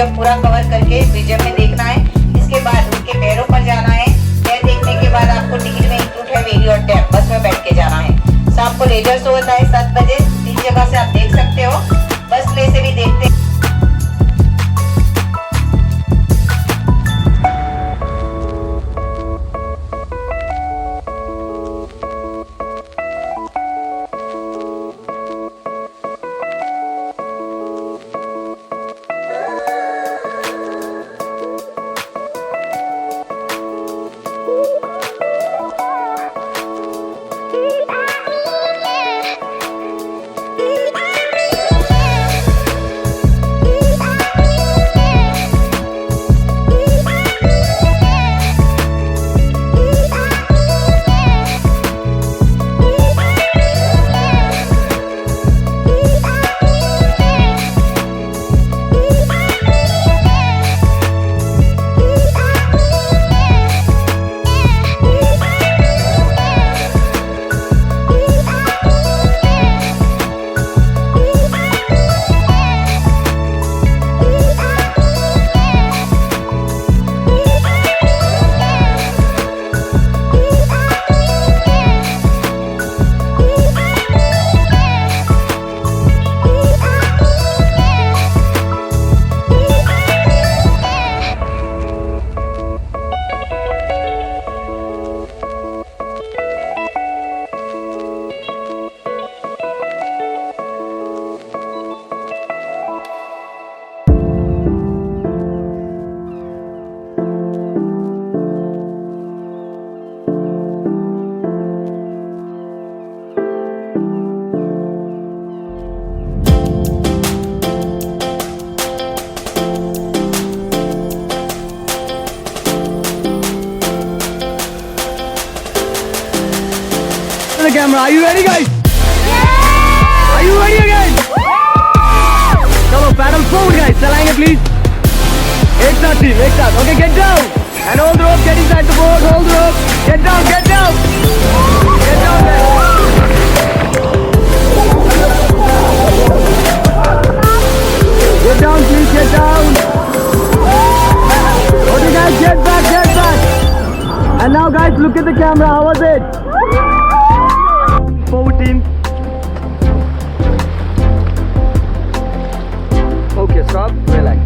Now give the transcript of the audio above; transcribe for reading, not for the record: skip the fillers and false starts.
Museum पूरा cover करके museum में देखना है। इसके बाद उनके पैरों पर जाना है। पैर देखने के बाद आपको टिकट में इंक्लूड है वेरी और टैप, बस में बैठ के जाना है। शाम को लेजर शो होता है 7 बजे, 3 जगह से आप देख सकते हो। बस प्ले से भी देखते हैं। The camera. Are you ready, guys? Yeah! Are you ready again? Yeah! Chalo, paddle forward, guys. चलाएंगे please. एक साथ team, एक साथ. Okay, get down. And hold the rope. Get inside the boat. Hold the rope. Get down. Get down. Get down, guys. Get down, please. Get down. Okay, guys. Get back. Get back. And now, guys, look at the camera. How was it? Forward team. Okay, stop, relax.